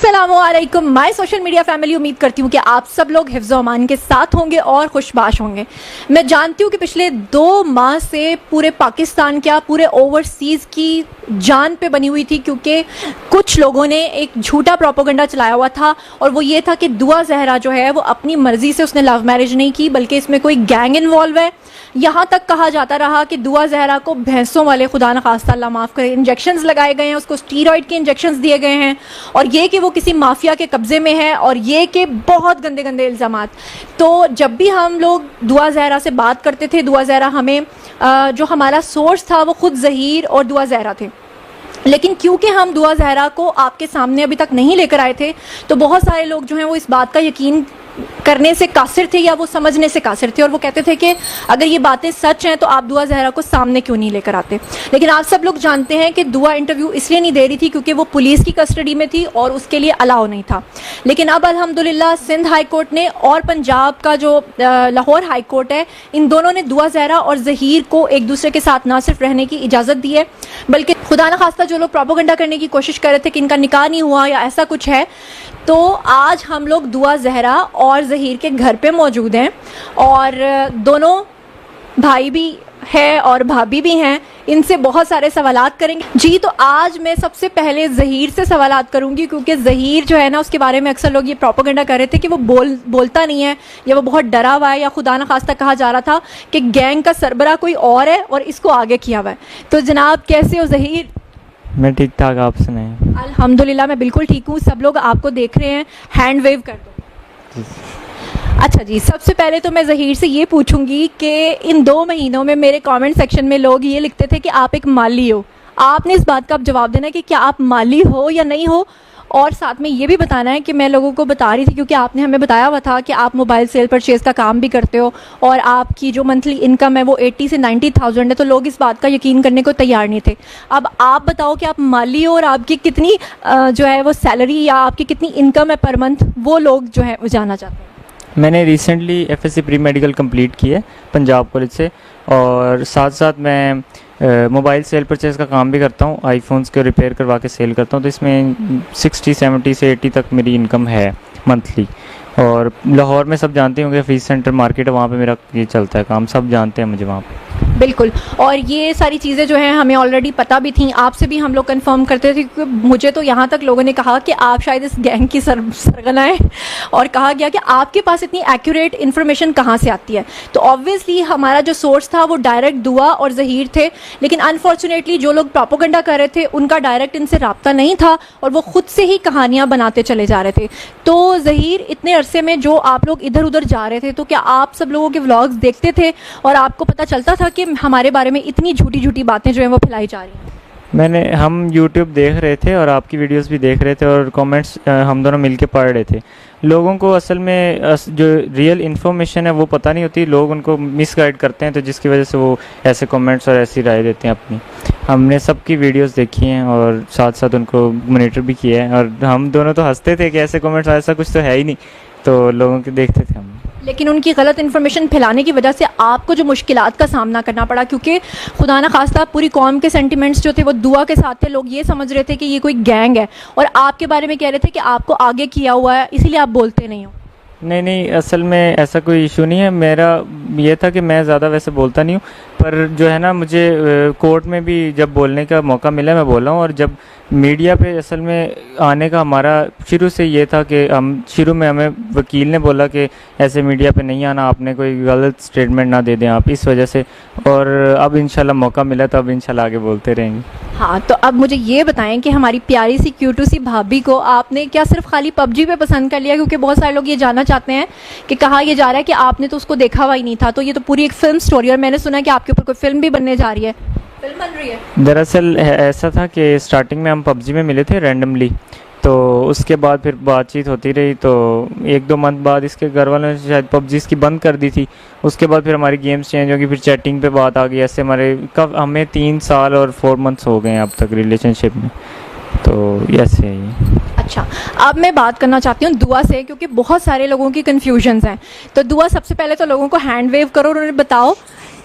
अस्सलामुअलैकुम my social media family. उम्मीद करती हूँ कि आप सब लोग हिफ्ज़-ओ अमान के साथ होंगे और खुशबाश होंगे। मैं जानती हूँ कि पिछले 2 माह से पूरे पाकिस्तान क्या पूरे ओवरसीज़ की जान पे बनी हुई थी, क्योंकि कुछ लोगों ने एक झूठा प्रोपेगेंडा चलाया हुआ था और वो ये था कि दुआ जहरा जो है वो अपनी मर्जी से उसने लव मैरिज नहीं की, बल्कि इसमें कोई गैंग इन्वॉल्व है। यहाँ तक कहा जाता रहा कि दुआ जहरा को भैंसों वाले, खुदा न खास्ता अल्लाह माफ़ करे, इंजेक्शंस लगाए गए हैं, उसको स्टीरॉयड के इंजेक्शंस दिए गए हैं, और ये कि वो किसी माफिया के कब्ज़े में है, और ये कि बहुत गंदे गंदे इल्ज़ामात। तो जब भी हम लोग दुआ जहरा से बात करते थे, दुआ जहरा हमें जो हमारा सोर्स था वो ख़ुद ज़हीर और दुआ जहरा थे, लेकिन क्योंकि हम दुआ जहरा को आपके सामने अभी तक नहीं लेकर आए थे, तो बहुत सारे लोग जो हैं वो इस बात का यकीन करने से कासिर थे या वो समझने से कासिर थे, और वो कहते थे कि अगर ये बातें सच हैं तो आप दुआ जहरा को सामने क्यों नहीं लेकर आते। लेकिन आप सब लोग जानते हैं कि दुआ इंटरव्यू इसलिए नहीं दे रही थी क्योंकि वो पुलिस की कस्टडी में थी और उसके लिए अलाउ नहीं था। लेकिन अब अल्हम्दुलिल्लाह सिंध हाई कोर्ट ने और पंजाब का जो लाहौर हाई कोर्ट है, इन दोनों ने दुआ जहरा और ज़हीर को एक दूसरे के साथ ना सिर्फ रहने की इजाज़त दी है, बल्कि खुदा न खास्ता जो लोग प्रोपेगेंडा करने की कोशिश कर रहे थे कि इनका निकाह नहीं हुआ या ऐसा कुछ है, तो आज हम लोग दुआ जहरा और ज़हीर के घर पे मौजूद हैं, और दोनों भाई भी है और भाभी भी हैं। इनसे बहुत सारे सवालात करेंगे जी। तो आज मैं सबसे पहले ज़हीर से सवालात करूंगी, क्योंकि ज़हीर जो है ना, उसके बारे में अक्सर लोग ये प्रोपेगेंडा कर रहे थे कि वो बोलता नहीं है, या वो बहुत डरा हुआ है, या खुदा न खास्ता कहा जा रहा था कि गैंग का सरबरा कोई और है और इसको आगे किया हुआ है। तो जनाब कैसे हो ज़हीर? मैं ठीक ठाक, आप सुनाएं? अल्हम्दुलिल्लाह मैं बिल्कुल ठीक हूँ। सब लोग आपको देख रहे हैं, हैंड वेव कर दो। अच्छा जी, सबसे पहले तो मैं ज़हीर से ये पूछूंगी कि इन 2 महीनों में मेरे कमेंट सेक्शन में लोग ये लिखते थे कि आप एक माली हो। आपने इस बात का अब जवाब देना है कि क्या आप माली हो या नहीं हो, और साथ में ये भी बताना है कि मैं लोगों को बता रही थी, क्योंकि आपने हमें बताया हुआ था कि आप मोबाइल सेल परचेज़ का काम भी करते हो और आपकी जो मंथली इनकम है वो 80 से 90,000 है, तो लोग इस बात का यकीन करने को तैयार नहीं थे। अब आप बताओ कि आप माली हो और आपकी कितनी जो है वो सैलरी या आपकी कितनी इनकम है पर मंथ, वो लोग जो है वो जानना चाहते हैं। मैंने recently FSC pre medical complete की है पंजाब कॉलेज से, और साथ साथ मैं मोबाइल सेल परचेज़ का काम भी करता हूँ, आईफोन्स को रिपेयर करवा के सेल करता हूँ। तो इसमें 60, 70 से 80 तक मेरी इनकम है मंथली। और लाहौर में सब जानते होंगे फीस सेंटर मार्केट है, वहाँ पे मेरा ये चलता है काम, सब जानते हैं मुझे वहाँ पे। बिल्कुल, और ये सारी चीज़ें जो हैं हमें ऑलरेडी पता भी थी, आपसे भी हम लोग कंफर्म करते थे, क्योंकि मुझे तो यहाँ तक लोगों ने कहा कि आप शायद इस गैंग की सरगना है, और कहा गया कि आपके पास इतनी एक्यूरेट इन्फॉर्मेशन कहाँ से आती है। तो ऑब्वियसली हमारा जो सोर्स था वो डायरेक्ट दुआ और ज़हीर थे, लेकिन अनफॉर्चुनेटली जो लोग प्रोपेगेंडा कर रहे थे उनका डायरेक्ट इनसे रब्ता नहीं था और वो खुद से ही कहानियाँ बनाते चले जा रहे थे। तो ज़हीर, इतने अरसे में जो आप लोग इधर उधर जा रहे थे, तो क्या आप सब लोगों के व्लॉग्स देखते थे और आपको पता चलता था कि हमारे बारे में इतनी झूठी झूठी बातें जो हैं वो फैलाई जा रही हैं? हम YouTube देख रहे थे और आपकी वीडियोस भी देख रहे थे, और कमेंट्स हम दोनों मिलके पढ़ रहे थे। लोगों को असल में जो रियल इन्फॉर्मेशन है वो पता नहीं होती, लोग उनको मिसगाइड करते हैं, तो जिसकी वजह से वो ऐसे कमेंट्स और ऐसी राय देते हैं अपनी। हमने सबकी वीडियोस देखी हैं और साथ साथ उनको मॉनिटर भी किया है, और हम दोनों तो हंसते थे कि ऐसे कमेंट्स, ऐसा कुछ तो है ही नहीं, तो लोगों के देखते थे हम। लेकिन उनकी गलत इन्फॉर्मेशन फैलाने की वजह से आपको जो मुश्किलात का सामना करना पड़ा, क्योंकि खुदा न खास्ता पूरी कौम के सेंटिमेंट्स जो थे वो दुआ के साथ थे। लोग ये समझ रहे थे कि ये कोई गैंग है, और आपके बारे में कह रहे थे कि आपको आगे किया हुआ है, इसीलिए आप बोलते नहीं हो। नहीं, असल में ऐसा कोई इशू नहीं है। मेरा ये था कि मैं ज़्यादा वैसे बोलता नहीं हूँ, पर जो है ना, मुझे कोर्ट में भी जब बोलने का मौका मिला मैं बोला हूँ, और जब मीडिया पे असल में आने का हमारा शुरू से ये था कि शुरू में हमें वकील ने बोला कि ऐसे मीडिया पे नहीं आना, आपने कोई गलत स्टेटमेंट ना दे दें आप, इस वजह से। और अब इंशाल्लाह मौका मिला तो अब इंशाल्लाह आगे बोलते रहेंगे। हाँ, तो अब मुझे ये बताएं कि हमारी प्यारी सी क्यूटू सी भाभी को आपने क्या सिर्फ खाली PUBG पे पसंद कर लिया? क्योंकि बहुत सारे लोग ये जानना चाहते हैं कि कहा यह जा रहा है कि आपने तो उसको देखा हुआ ही नहीं था, तो ये तो पूरी एक फिल्म स्टोरी, और मैंने सुना कि आपके ऊपर कोई फिल्म भी बनने जा रही है। फिल्म बन रही है? दरअसल ऐसा था कि स्टार्टिंग में हम PUBG में मिले थे रैंडमली, तो उसके बाद फिर बातचीत होती रही, तो 1-2 मंथ बाद इसके घर वालों ने शायद PUBG इसकी बंद कर दी थी। उसके बाद फिर हमारी गेम्स चेंज होगी, फिर चैटिंग पे बात आ गई, ऐसे हमें 3 साल और 4 मंथ्स हो गए हैं अब तक रिलेशनशिप में, तो ऐसे ही। अच्छा, अब मैं बात करना चाहती हूँ दुआ से, क्योंकि बहुत सारे लोगों की कन्फ्यूजन्स हैं। तो दुआ, सबसे पहले तो लोगों को हैंड वेव करो और उन्हें बताओ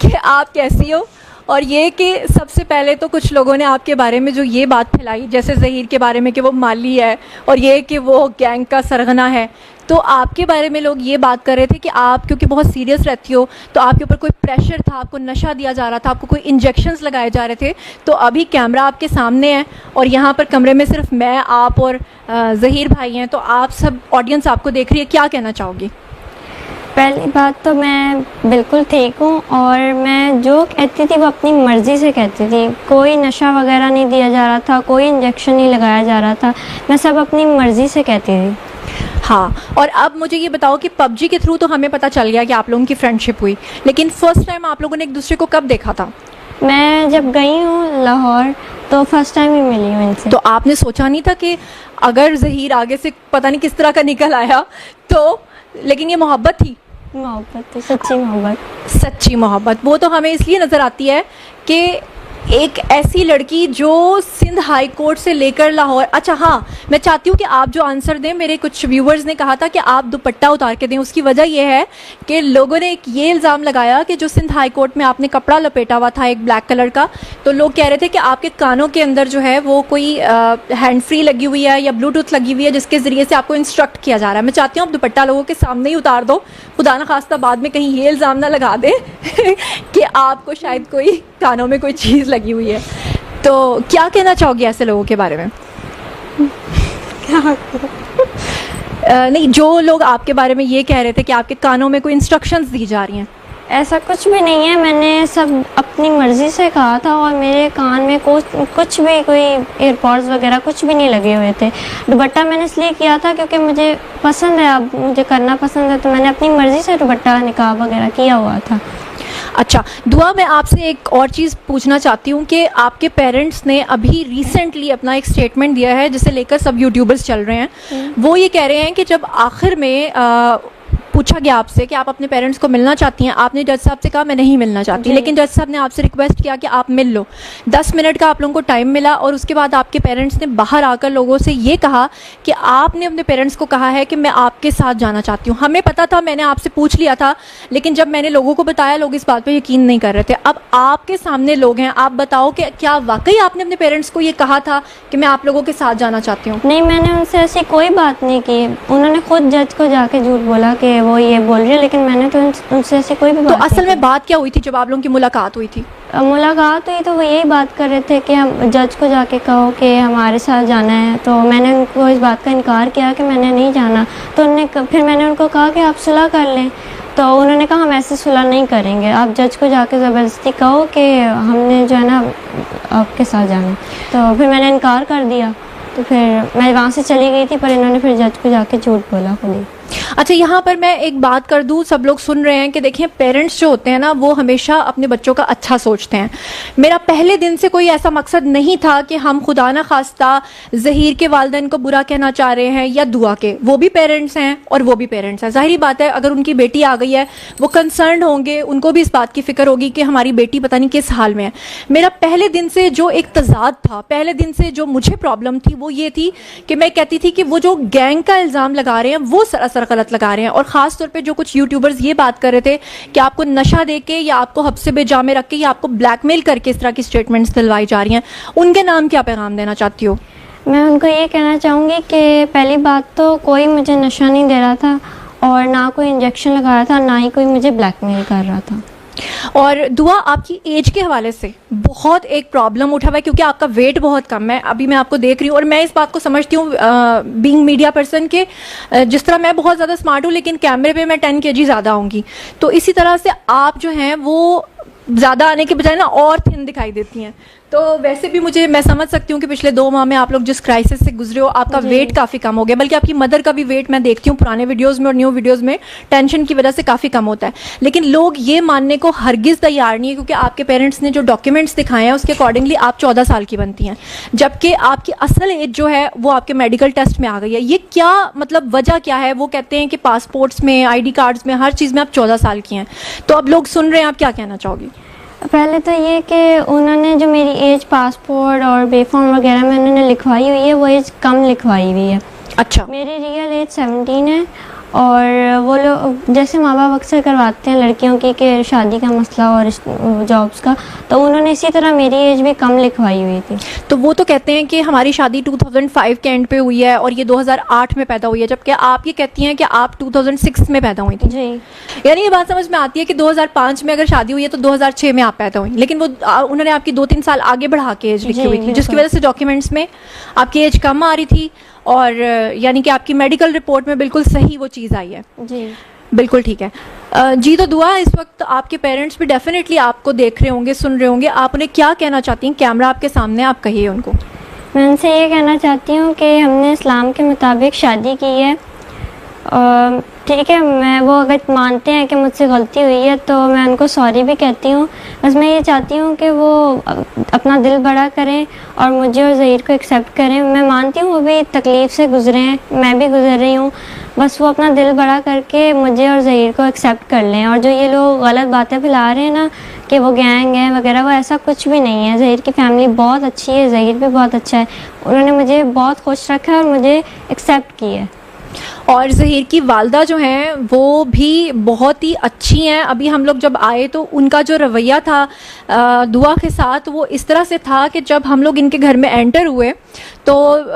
कि आप कैसी हो, और ये कि सबसे पहले तो कुछ लोगों ने आपके बारे में जो ये बात फैलाई, जैसे ज़हीर के बारे में कि वो माली है और ये कि वो गैंग का सरगना है, तो आपके बारे में लोग ये बात कर रहे थे कि आप क्योंकि बहुत सीरियस रहती हो तो आपके ऊपर कोई प्रेशर था, आपको नशा दिया जा रहा था, आपको कोई इंजेक्शंस लगाए जा रहे थे। तो अभी कैमरा आपके सामने है और यहाँ पर कमरे में सिर्फ मैं, आप और ज़हीर भाई हैं, तो आप सब ऑडियंस आपको देख रही है, क्या कहना चाहोगी? पहली बात तो मैं बिल्कुल ठीक हूँ और मैं जो कहती थी वो अपनी मर्ज़ी से कहती थी। कोई नशा वगैरह नहीं दिया जा रहा था, कोई इंजेक्शन नहीं लगाया जा रहा था, मैं सब अपनी मर्ज़ी से कहती थी। हाँ, और अब मुझे ये बताओ कि पबजी के थ्रू तो हमें पता चल गया कि आप लोगों की फ्रेंडशिप हुई, लेकिन फर्स्ट टाइम आप लोगों ने एक दूसरे को कब देखा था? मैं जब गई हूँ लाहौर तो फर्स्ट टाइम ही मिली हूँ इनसे। तो आपने सोचा नहीं था कि अगर ज़हीर आगे से पता नहीं किस तरह का निकल आया तो, लेकिन ये मोहब्बत थी? मोहब्बत थी, सच्ची मोहब्बत। सच्ची मोहब्बत वो तो हमें इसलिए नज़र आती है कि एक ऐसी लड़की जो सिंध हाई कोर्ट से लेकर लाहौर। अच्छा हाँ, मैं चाहती हूँ कि आप जो आंसर दें, मेरे कुछ व्यूवर्स ने कहा था कि आप दुपट्टा उतार के दें। उसकी वजह यह है कि लोगों ने एक ये इल्ज़ाम लगाया कि जो सिंध हाई कोर्ट में आपने कपड़ा लपेटा हुआ था एक ब्लैक कलर का, तो लोग कह रहे थे कि आपके कानों के अंदर जो है वो कोई हैंड फ्री लगी हुई है या ब्लूटूथ लगी हुई है जिसके ज़रिए से आपको इंस्ट्रक्ट किया जा रहा है। मैं चाहती हूँ आप दुपट्टा लोगों के सामने ही उतार दो, खुदा न खास्ता बाद में कहीं ये इल्ज़ाम ना लगा दे कि आपको शायद कोई कानों में कोई चीज़ लगी हुई है। तो क्या कहना चाहोगी ऐसे लोगों के बारे में? नहीं, जो लोग आपके बारे में ये कह रहे थे कि आपके कानों में कोई इंस्ट्रक्शंस दी जा रही हैं। ऐसा कुछ भी नहीं है, मैंने सब अपनी मर्ज़ी से कहा था और मेरे कान में कुछ भी कोई एयरपॉड्स वगैरह कुछ भी नहीं लगे हुए थे। दुपट्टा मैंने इसलिए किया था क्योंकि मुझे पसंद है, अब मुझे करना पसंद है, तो मैंने अपनी मर्ज़ी से दुपट्टा निकाब वगैरह किया हुआ था। अच्छा दुआ, मैं आपसे एक और चीज़ पूछना चाहती हूँ कि आपके पेरेंट्स ने अभी रिसेंटली अपना एक स्टेटमेंट दिया है जिसे लेकर सब यूट्यूबर्स चल रहे हैं। वो ये कह रहे हैं कि जब आखिर में पूछा गया आपसे कि आप अपने पेरेंट्स को मिलना चाहती हैं, आपने जज साहब से कहा मैं नहीं मिलना चाहती, लेकिन जज साहब ने आपसे रिक्वेस्ट किया कि आप मिल लो। 10 मिनट का आप लोगों को टाइम मिला और उसके बाद आपके पेरेंट्स ने बाहर आकर लोगों से ये कहा कि आपने अपने पेरेंट्स को कहा है कि मैं आपके साथ जाना चाहती हूँ। हमें पता था, मैंने आपसे पूछ लिया था, लेकिन जब मैंने लोगों को बताया लोग इस बात पर यकीन नहीं कर रहे थे। अब आपके सामने लोग हैं, आप बताओ कि क्या वाकई आपने अपने पेरेंट्स को ये कहा था कि मैं आप लोगों के साथ जाना चाहती हूँ? नहीं, मैंने उनसे ऐसी कोई बात नहीं की। उन्होंने खुद जज को जाके झूठ बोला कि वो ये बोल रही है, लेकिन मैंने तो उनसे ऐसी कोई भी बात तो असल में बात क्या हुई थी जब आप लोगों की मुलाकात हुई थी? मुलाकात हुई तो वो यही बात कर रहे थे कि हम जज को जाके कहो कि हमारे साथ जाना है। तो मैंने उनको इस बात का इनकार किया कि मैंने नहीं जाना। तो फिर मैंने उनको कहा कि आप सुलह कर लें। तो उन्होंने कहा हम ऐसे सुलह नहीं करेंगे, आप जज को जाके ज़बरदस्ती कहो कि हमने जो है ना आपके साथ जाना। तो फिर मैंने इनकार कर दिया, तो फिर मैं वहाँ से चली गई थी, पर इन्होंने फिर जज को जाके झूठ बोला खुद ही। अच्छा, यहाँ पर मैं एक बात कर दूँ, सब लोग सुन रहे हैं कि देखिए पेरेंट्स जो होते हैं ना वो हमेशा अपने बच्चों का अच्छा सोचते हैं। मेरा पहले दिन से कोई ऐसा मकसद नहीं था कि हम खुदा ना खास्ता ज़हीर के वालिदैन को बुरा कहना चाह रहे हैं या दुआ के। वो भी पेरेंट्स हैं और वो भी पेरेंट्स हैं। ज़ाहिरी बात है, अगर उनकी बेटी आ गई है वो कंसर्न होंगे, उनको भी इस बात की फ़िक्र होगी कि हमारी बेटी पता नहीं किस हाल में है। मेरा पहले दिन से जो एक तजाद था, पहले दिन से जो मुझे प्रॉब्लम थी वो ये थी कि मैं कहती थी कि वो जो गैंग का इल्ज़ाम लगा रहे हैं वो सरासर गलत लगा रहे हैं। और ख़ास तौर पे जो कुछ यूट्यूबर्स ये बात कर रहे थे कि आपको नशा देके या आपको हब्से बेजा में रख के या आपको ब्लैकमेल करके इस तरह की स्टेटमेंट्स दिलवाई जा रही हैं, उनके नाम क्या पैगाम देना चाहती हो? मैं उनको ये कहना चाहूँगी कि पहली बात तो कोई मुझे नशा नहीं दे रहा था और ना कोई इंजेक्शन लगा रहा था, ना ही कोई मुझे ब्लैकमेल कर रहा था। और दुआ, आपकी एज के हवाले से बहुत एक प्रॉब्लम उठा हुआ है क्योंकि आपका वेट बहुत कम है। अभी मैं आपको देख रही हूँ और मैं इस बात को समझती हूँ बीइंग मीडिया पर्सन के, जिस तरह मैं बहुत ज़्यादा स्मार्ट हूँ लेकिन कैमरे पे मैं 10 kg ज़्यादा होंगी, तो इसी तरह से आप जो हैं वो ज़्यादा आने के बजाय ना और थिन दिखाई देती हैं। तो वैसे भी मैं समझ सकती हूँ कि पिछले 2 माह में आप लोग जिस क्राइसिस से गुजरे हो, आपका वेट काफ़ी कम हो गया। बल्कि आपकी मदर का भी वेट मैं देखती हूँ पुराने वीडियोस में और न्यू वीडियोस में टेंशन की वजह से काफ़ी कम होता है। लेकिन लोग ये मानने को हरगिज़ तैयार नहीं है क्योंकि आपके पेरेंट्स ने जो डॉक्यूमेंट्स दिखाए हैं उसके अकॉर्डिंगली आप 14 साल की बनती हैं, जबकि आपकी असल एज जो है वो आपके मेडिकल टेस्ट में आ गई है। ये क्या मतलब, वजह क्या है? वो कहते हैं कि पासपोर्ट्स में, ID कार्ड्स में, हर चीज़ में आप 14 साल की हैं। तो अब लोग सुन रहे हैं, आप क्या कहना चाहोगी? पहले तो ये कि उन्होंने जो मेरी एज पासपोर्ट और बेफॉर्म वगैरह में उन्होंने लिखवाई हुई है वो एज कम लिखवाई हुई है। अच्छा, मेरी रियल एज 17 है और वो लोग जैसे माँ बाप अक्सर करवाते हैं लड़कियों की कि शादी का मसला और जॉब्स का, तो उन्होंने इसी तरह मेरी एज भी कम लिखवाई हुई थी। तो वो तो कहते हैं कि हमारी शादी 2005 के एंड पे हुई है और ये 2008 में पैदा हुई है, जबकि आप ये कहती हैं कि आप 2006 में पैदा हुई थी। जी। यानी ये बात समझ में आती है कि 2005 में अगर शादी हुई है तो 2006 में आप पैदा हुई, लेकिन वो उन्होंने आपकी 2-3 साल आगे बढ़ा के एज लिखी जी, हुई थी, जिसकी बिल्कुल। वजह से डॉक्यूमेंट्स में आपकी एज कम आ रही थी और यानी कि आपकी मेडिकल रिपोर्ट में बिल्कुल सही वो चीज़ आई है। जी बिल्कुल ठीक है। जी, तो दुआ, इस वक्त आपके पेरेंट्स भी डेफिनेटली आपको देख रहे होंगे, सुन रहे होंगे, आप उन्हें क्या कहना चाहती हैं? कैमरा आपके सामने, आप कहिए उनको। मैं उनसे ये कहना चाहती हूँ कि हमने इस्लाम के मुताबिक शादी की है, ठीक है। मैं वो अगर मानते हैं कि मुझसे गलती हुई है तो मैं उनको सॉरी भी कहती हूँ। बस मैं ये चाहती हूँ कि वो अपना दिल बड़ा करें और मुझे और ज़हीर को एक्सेप्ट करें। मैं मानती हूँ वो भी तकलीफ़ से गुज़रे हैं, मैं भी गुज़र रही हूँ। बस वो अपना दिल बड़ा करके मुझे और ज़हीर को एक्सेप्ट कर लें। और जो ये लोग गलत बातें फैला रहे हैं ना कि वो गैंग है वगैरह, वो ऐसा कुछ भी नहीं है। ज़हीर की फैमिली बहुत अच्छी है, ज़हीर भी बहुत अच्छा है, उन्होंने मुझे बहुत खुश रखा है और मुझे एक्सेप्ट किया है। और ज़हीर की वालदा जो हैं वो भी बहुत ही अच्छी हैं। अभी हम लोग जब आए तो उनका जो रवैया था दुआ के साथ वो इस तरह से था कि जब हम लोग इनके घर में एंटर हुए तो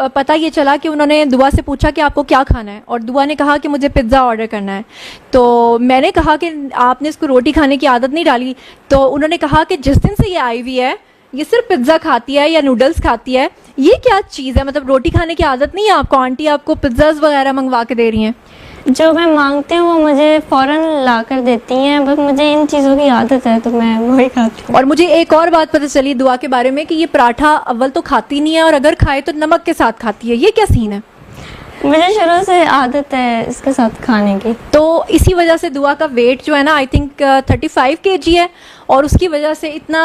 पता ये चला कि उन्होंने दुआ से पूछा कि आपको क्या खाना है, और दुआ ने कहा कि मुझे पिज़्ज़ा ऑर्डर करना है। तो मैंने कहा कि आपने इसको रोटी खाने की आदत नहीं डाली। तो उन्होंने कहा कि जिस दिन से ये आई हुई है ये सिर्फ पिज़्ज़ा खाती है या नूडल्स खाती है, ये क्या चीज़ है? मतलब रोटी खाने की आदत नहीं है आपको? आंटी आपको पिज़्ज़ाज़ वगैरह मंगवा के दे रही हैं? जो मैं मांगती हूँ वो मुझे फ़ौरन ला कर देती हैं, बस मुझे इन चीज़ों की आदत है तो मैं वही खाती हूँ। और मुझे एक और बात पता चली दुआ के बारे में कि ये पराठा अव्वल तो खाती नहीं है और अगर खाए तो नमक के साथ खाती है। ये क्या सीन है? मुझे शुरू से आदत है इसके साथ खाने की। तो इसी वजह से दुआ का वेट जो है ना, आई थिंक 35 kg है, और उसकी वजह से इतना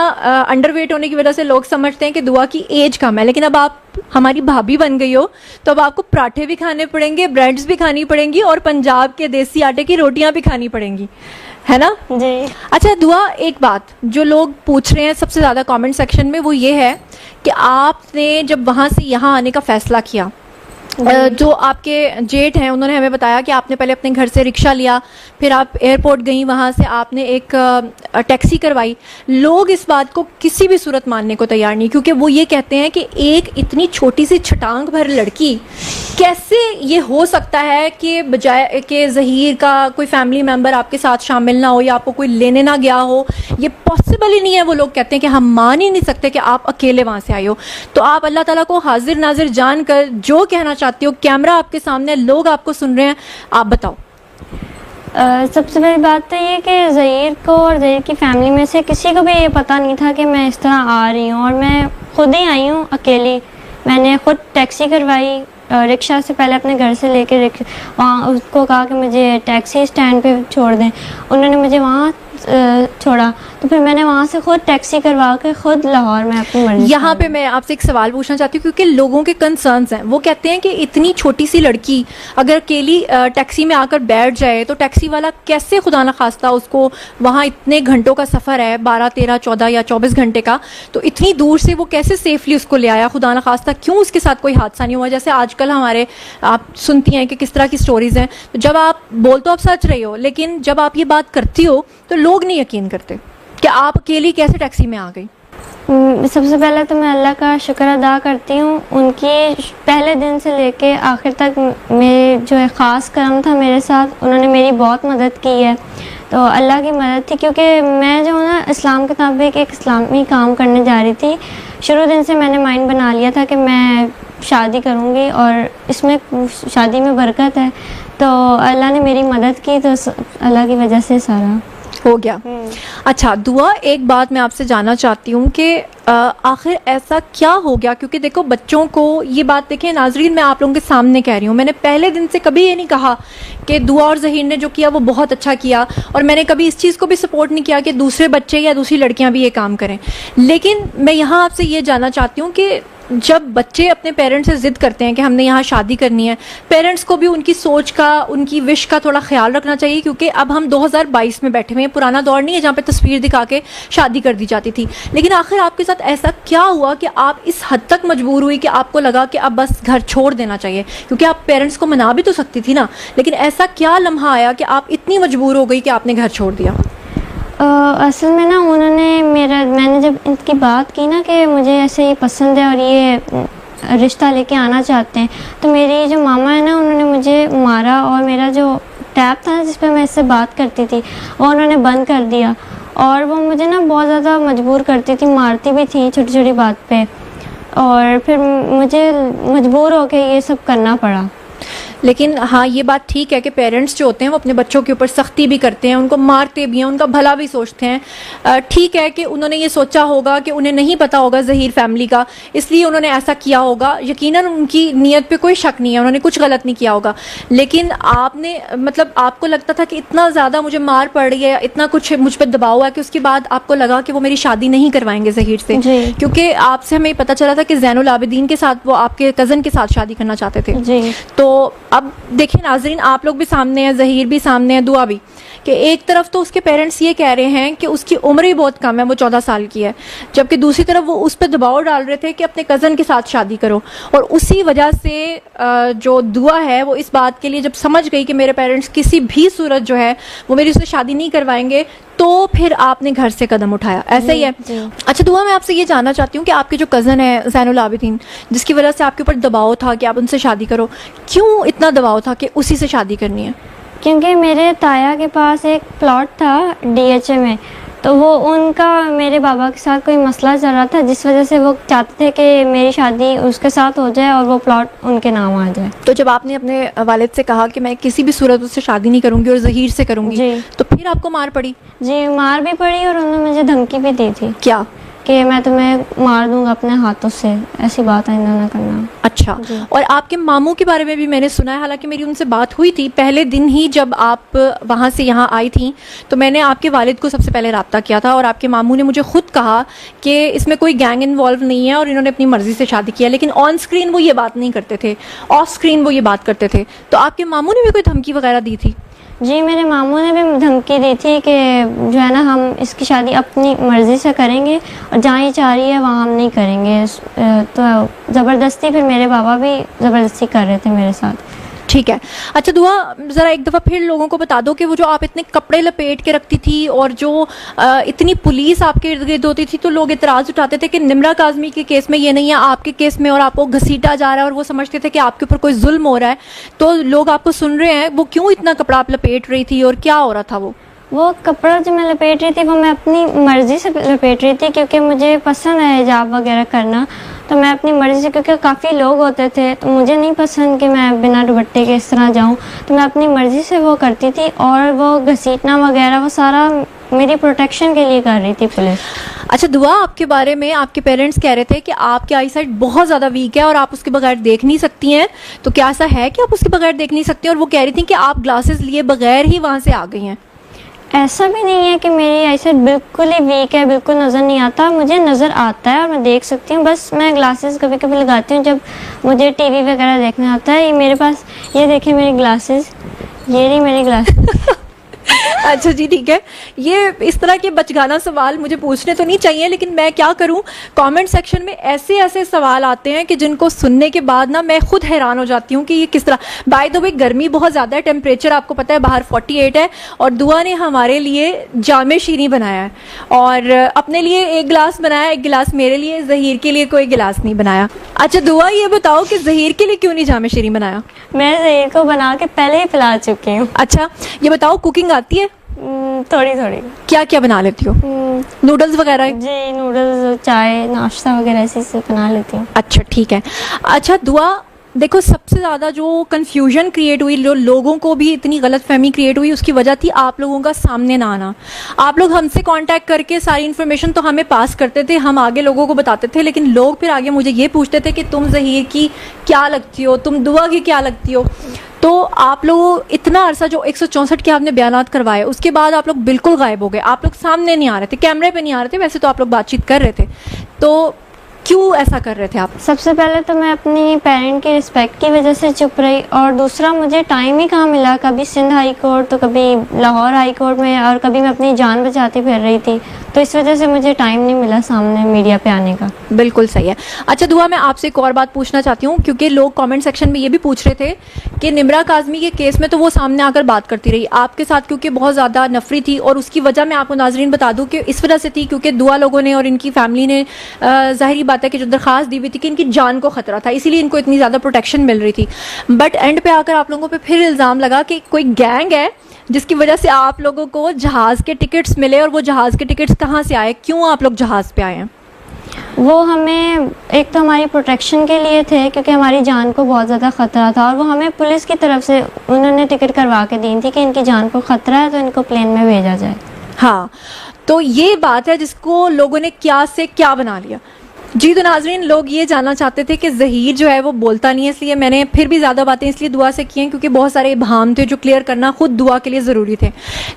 अंडर वेट होने की वजह से लोग समझते हैं कि दुआ की एज कम है। लेकिन अब आप हमारी भाभी बन गई हो तो अब आपको पराठे भी खाने पड़ेंगे, ब्रेड्स भी खानी पड़ेंगी और पंजाब के देसी आटे की रोटियां भी खानी पड़ेंगी, है ना? जी। अच्छा दुआ, एक बात जो लोग पूछ रहे हैं सबसे ज़्यादा कमेंट सेक्शन में वो ये है कि आपने जब वहाँ से यहाँ आने का फ़ैसला किया, जो आपके जेठ हैं उन्होंने हमें बताया कि आपने पहले अपने घर से रिक्शा लिया, फिर आप एयरपोर्ट गई, वहाँ से आपने एक टैक्सी करवाई। लोग इस बात को किसी भी सूरत मानने को तैयार नहीं, क्योंकि वो ये कहते हैं कि एक इतनी छोटी सी छटांग भर लड़की, कैसे ये हो सकता है कि बजाय कि ज़हीर का कोई फैमिली मेम्बर आपके साथ शामिल ना हो या आपको कोई लेने ना गया हो, ये पॉसिबल ही नहीं है। वो लोग कहते हैं कि हम मान ही नहीं सकते कि आप अकेले वहाँ से आए हो। तो आप अल्लाह ताला को हाजिर नाजिर जान कर जो कहना चाहती हो, कैमरा आपके सामने, लोग आपको सुन रहे हैं, आप बताओ। सबसे बड़ी बात तो ये कि ज़हीर को और ज़हीर की फैमिली में से किसी को भी ये पता नहीं था कि मैं इस तरह आ रही हूँ, और मैं खुद ही आई हूँ अकेली। मैंने खुद टैक्सी करवाई, रिक्शा से पहले अपने घर से लेकर वहाँ उसको कहा कि मुझे टैक्सी स्टैंड पे छोड़ दें, उन्होंने मुझे वहाँ छोड़ा, तो फिर मैंने वहाँ से खुद टैक्सी करवा के खुद लाहौर में अपनी मर्जी। यहाँ पे मैं आपसे एक सवाल पूछना चाहती हूँ, क्योंकि लोगों के कंसर्न्स हैं। वो कहते हैं कि इतनी छोटी सी लड़की अगर अकेली टैक्सी में आकर बैठ जाए तो टैक्सी वाला कैसे, खुदा न खास्ता, उसको वहाँ इतने घंटों का सफ़र है, 12, 13, 14 या 24 घंटे का, तो इतनी दूर से वो कैसे सेफली उसको ले आया? खुदा न खास्ता क्यों उसके साथ कोई हादसा नहीं हुआ? जैसे आजकल हमारे आप सुनती हैं कि किस तरह की स्टोरीज़ हैं। तो जब आप बोल तो आप सच रही हो, लेकिन जब आप ये बात करती हो तो लोग नहीं यकीन करते कि आप अकेली कैसे टैक्सी में आ गई। सबसे पहले तो मैं अल्लाह का शुक्र अदा करती हूँ, उनकी पहले दिन से लेके आखिर तक मेरे जो है ख़ास करम था मेरे साथ, उन्होंने मेरी बहुत मदद की है। तो अल्लाह की मदद थी, क्योंकि मैं जो ना इस्लाम के मुताबिक एक इस्लामी काम करने जा रही थी। शुरू दिन से मैंने माइंड बना लिया था कि मैं शादी करूँगी और इसमें शादी में बरकत है, तो अल्लाह ने मेरी मदद की, तो अल्लाह की वजह से सारा हो गया। अच्छा दुआ, एक बात मैं आपसे जानना चाहती हूँ कि आखिर ऐसा क्या हो गया? क्योंकि देखो बच्चों को ये बात, देखें नाजरीन, मैं आप लोगों के सामने कह रही हूँ, मैंने पहले दिन से कभी ये नहीं कहा कि दुआ और ज़हीर ने जो किया वो बहुत अच्छा किया, और मैंने कभी इस चीज़ को भी सपोर्ट नहीं किया कि दूसरे बच्चे या दूसरी लड़कियाँ भी ये काम करें। लेकिन मैं यहाँ आपसे ये जानना चाहती हूँ कि जब बच्चे अपने पेरेंट्स से जिद करते हैं कि हमने यहाँ शादी करनी है, पेरेंट्स को भी उनकी सोच का, उनकी विश का थोड़ा ख्याल रखना चाहिए, क्योंकि अब हम 2022 में बैठे हुए हैं। पुराना दौर नहीं है जहाँ पे तस्वीर दिखा के शादी कर दी जाती थी। लेकिन आखिर आपके साथ ऐसा क्या हुआ कि आप इस हद तक मजबूर हुई कि आपको लगा कि अब बस घर छोड़ देना चाहिए? क्योंकि आप पेरेंट्स को मना भी तो सकती थी ना, लेकिन ऐसा क्या लम्हा आया कि आप इतनी मजबूर हो गई कि आपने घर छोड़ दिया? असल में ना मैंने जब इनकी बात की ना कि मुझे ऐसे ये पसंद है और ये रिश्ता लेके आना चाहते हैं, तो मेरी जो मामा है ना, उन्होंने मुझे मारा और मेरा जो टैब था ना जिस पे मैं इससे बात करती थी वो उन्होंने बंद कर दिया। और वो मुझे ना बहुत ज़्यादा मजबूर करती थी, मारती भी थी छोटी छोटी बात पे, और फिर मुझे मजबूर होकर ये सब करना पड़ा। लेकिन हाँ, ये बात ठीक है कि पेरेंट्स जो होते हैं वो अपने बच्चों के ऊपर सख्ती भी करते हैं, उनको मारते भी हैं, उनका भला भी सोचते हैं। ठीक है कि उन्होंने ये सोचा होगा कि उन्हें नहीं पता होगा ज़हीर फैमिली का, इसलिए उन्होंने ऐसा किया होगा। यकीनन उनकी नीयत पे कोई शक नहीं है, उन्होंने कुछ गलत नहीं किया होगा। लेकिन आपने, मतलब आपको लगता था कि इतना ज़्यादा मुझे मार पड़ रही है, इतना कुछ मुझ पर दबाव है, कि उसके बाद आपको लगा कि वो मेरी शादी नहीं करवाएंगे ज़हीर से, क्योंकि आपसे हमें पता चला था कि ज़ैनुल आबिदीन के साथ वो आपके कज़न के साथ शादी करना चाहते थे जी। तो अब देखिए नाज़रीन, आप लोग भी सामने हैं, ज़हीर भी सामने है, दुआ भी, कि एक तरफ तो उसके पेरेंट्स ये कह रहे हैं कि उसकी उम्र ही बहुत कम है, वो 14 साल की है, जबकि दूसरी तरफ वो उस पर दबाव डाल रहे थे कि अपने कज़न के साथ शादी करो। और उसी वजह से जो दुआ है वो इस बात के लिए जब समझ गई कि मेरे पेरेंट्स किसी भी सूरत जो है वो मेरी उससे शादी नहीं करवाएंगे, तो फिर आपने घर से कदम उठाया, ऐसा ही है? अच्छा दुआ, मैं आपसे ये जानना चाहती हूँ कि आपके जो कज़न है ज़ैनुल आबिदीन, जिसकी वजह से आपके ऊपर दबाव था कि आप उनसे शादी करो, क्यों इतना दबाव था कि उसी से शादी करनी है? क्योंकि मेरे ताया के पास एक प्लॉट था DHA में, तो वो उनका मेरे बाबा के साथ कोई मसला चल रहा था, जिस वजह से वो चाहते थे कि मेरी शादी उसके साथ हो जाए और वो प्लॉट उनके नाम आ जाए। तो जब आपने अपने वालिद से कहा कि मैं किसी भी सूरत उससे शादी नहीं करूंगी और ज़हीर से करूंगी, तो फिर आपको मार पड़ी? जी, मार भी पड़ी और उन्होंने मुझे धमकी भी दी थी। क्या? कि मैं तुम्हें मार दूंगा अपने हाथों से, ऐसी बात है ना करना। अच्छा, और आपके मामू के बारे में भी मैंने सुना है, हालांकि मेरी उनसे बात हुई थी पहले दिन ही जब आप वहाँ से यहाँ आई थी, तो मैंने आपके वालिद को सबसे पहले रब्ता किया था और आपके मामू ने मुझे खुद कहा कि इसमें कोई गैंग इन्वॉल्व नहीं है और इन्होंने अपनी मर्जी से शादी किया। लेकिन ऑन स्क्रीन वो ये बात नहीं करते थे, ऑफ स्क्रीन वो ये बात करते थे। तो आपके मामू ने भी कोई धमकी वगैरह दी थी? जी, मेरे मामू ने भी धमकी दी थी कि जो है ना, हम इसकी शादी अपनी मर्ज़ी से करेंगे और जहाँ ये चाह रही है वहाँ हम नहीं करेंगे। तो ज़बरदस्ती फिर मेरे बाबा भी ज़बरदस्ती कर रहे थे मेरे साथ। ठीक है। अच्छा दुआ, ज़रा एक दफ़ा फिर लोगों को बता दो कि वो जो आप इतने कपड़े लपेट के रखती थी और जो इतनी पुलिस आपके इर्द गिर्द होती थी, तो लोग इतराज़ उठाते थे कि निम्रा काज़मी के केस में ये नहीं है, आपके केस में, और आपको घसीटा जा रहा है और वो समझते थे कि आपके ऊपर कोई जुल्म हो रहा है। तो लोग आपको सुन रहे हैं, वो क्यों इतना कपड़ा आप लपेट रही थी और क्या हो रहा था? वो कपड़ा जो मैं लपेट रही थी वो मैं अपनी मर्ज़ी से लपेट रही थी, क्योंकि मुझे पसंद है हिजाब वगैरह करना, तो मैं अपनी मर्ज़ी से, क्योंकि काफ़ी लोग होते थे तो मुझे नहीं पसंद कि मैं बिना दुपट्टे के इस तरह जाऊं, तो मैं अपनी मर्ज़ी से वो करती थी। और वो घसीटना वगैरह वो सारा मेरी प्रोटेक्शन के लिए कर रही थी पुलिस। अच्छा दुआ, आपके बारे में आपके पेरेंट्स कह रहे थे कि आपकी आई साइट बहुत ज़्यादा वीक है और आप उसके बगैर देख नहीं सकती हैं, तो क्या ऐसा है कि आप उसके बगैर देख नहीं सकती हैं? और वो कह रही थी कि आप ग्लासेस लिए बगैर ही वहाँ से आ गई हैं। ऐसा भी नहीं है कि मेरी आईसाइट बिल्कुल ही वीक है, बिल्कुल नज़र नहीं आता, मुझे नज़र आता है और मैं देख सकती हूँ। बस मैं ग्लासेस कभी कभी लगाती हूँ जब मुझे टीवी वगैरह देखना आता है। ये मेरे पास, ये देखिए मेरी ग्लासेस, ये रही मेरी ग्लासेस। अच्छा जी, ठीक है। ये इस तरह के बचगाना सवाल मुझे पूछने तो नहीं चाहिए, लेकिन मैं क्या करूं, कमेंट सेक्शन में ऐसे ऐसे सवाल आते हैं कि जिनको सुनने के बाद ना मैं खुद हैरान हो जाती हूं कि ये किस तरह। बाय द वे, गर्मी बहुत ज़्यादा है, टेम्परेचर आपको पता है बाहर 48 है, और दुआ ने हमारे लिए जामे शीरी बनाया है और अपने लिए एक गिलास बनाया, एक गिलास मेरे लिए, ज़हीर के लिए कोई गिलास नहीं बनाया। अच्छा दुआ, ये बताओ कि ज़हीर के लिए क्यों नहीं जामे शीरी बनाया? मैं ज़हीर को बना के पहले ही पिला चुकी हूँ। अच्छा, ये बताओ कुकिंग आती है? थोड़ी थोड़ी। क्या क्या बना लेती हो? नूडल्स वगैरह? जी, नूडल्स, चाय, नाश्ता वगैरह ऐसे से बना लेती हूँ। अच्छा ठीक है। अच्छा दुआ, देखो सबसे ज़्यादा जो कन्फ्यूजन क्रिएट हुई, जो लोगों को भी इतनी गलत फहमी क्रिएट हुई, उसकी वजह थी आप लोगों का सामने ना आना। आप लोग हमसे कांटेक्ट करके सारी इन्फॉर्मेशन तो हमें पास करते थे, हम आगे लोगों को बताते थे, लेकिन लोग फिर आगे मुझे ये पूछते थे कि तुम ज़हीर की क्या लगती हो, तुम दुआ की क्या लगती हो। तो आप लोग इतना अरसा जो 164 के आपने बयानात करवाए, उसके बाद आप लोग बिल्कुल गायब हो गए, आप लोग सामने नहीं आ रहे थे, कैमरे पे नहीं आ रहे थे। वैसे तो आप लोग बातचीत कर रहे थे, तो क्यों ऐसा कर रहे थे आप? सबसे पहले तो मैं अपनी पेरेंट की रिस्पेक्ट की वजह से चुप रही, और दूसरा मुझे टाइम ही कहाँ मिला, कभी सिंध हाई कोर्ट तो कभी लाहौर हाई कोर्ट में, और कभी मैं अपनी जान बचाती फिर रही थी, तो इस वजह से मुझे टाइम नहीं मिला सामने मीडिया पे आने का। बिल्कुल सही है। अच्छा दुआ, मैं आपसे एक और बात पूछना चाहती हूँ, क्योंकि लोग कमेंट सेक्शन में ये भी पूछ रहे थे कि निम्रा काज़मी के केस में तो वो सामने आकर बात करती रही, आपके साथ क्योंकि बहुत ज़्यादा नफरी थी, और उसकी वजह मैं आपको नाजरीन बता दूँ कि इस वजह से थी क्योंकि दुआ लोगों ने और इनकी फैमिली ने ज़ाहिरी बात है कि जो दरख्वास्त दी हुई थी कि इनकी जान को ख़तरा था, इसीलिए इनको इतनी ज़्यादा प्रोटेक्शन मिल रही थी। बट एंड पे आकर आप लोगों पे फिर इल्ज़ाम लगा कि कोई गैंग है जिसकी वजह से आप लोगों को जहाज़ के टिकट्स मिले, और वो जहाज़ के टिकट्स कहाँ से आए, क्यों आप लोग जहाज़ पे आए हैं? वो हमें एक तो हमारी प्रोटेक्शन के लिए थे क्योंकि हमारी जान को बहुत ज़्यादा ख़तरा था, और वो हमें पुलिस की तरफ से उन्होंने टिकट करवा के दी थी कि इनकी जान को ख़तरा है तो इनको प्लेन में भेजा जाए। हाँ, तो ये बात है जिसको लोगों ने क्या से क्या बना लिया। जी तो नाजरीन, लोग ये जानना चाहते थे कि ज़हीर जो है वो बोलता नहीं है, इसलिए मैंने फिर भी ज़्यादा बातें इसलिए दुआ से की हैं क्योंकि बहुत सारे इबहाम थे जो क्लियर करना खुद दुआ के लिए ज़रूरी थे।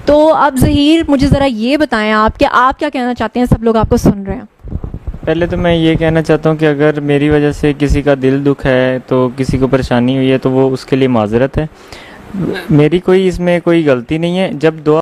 तो अब ज़हीर मुझे ज़रा ये बताएं आप क्या कहना चाहते हैं, सब लोग आपको सुन रहे हैं। पहले तो मैं ये कहना चाहता हूँ कि अगर मेरी वजह से किसी का दिल दुख है, तो किसी को परेशानी हुई है, तो वो उसके लिए माजरत है, मेरी कोई इसमें कोई गलती नहीं है। जब दुआ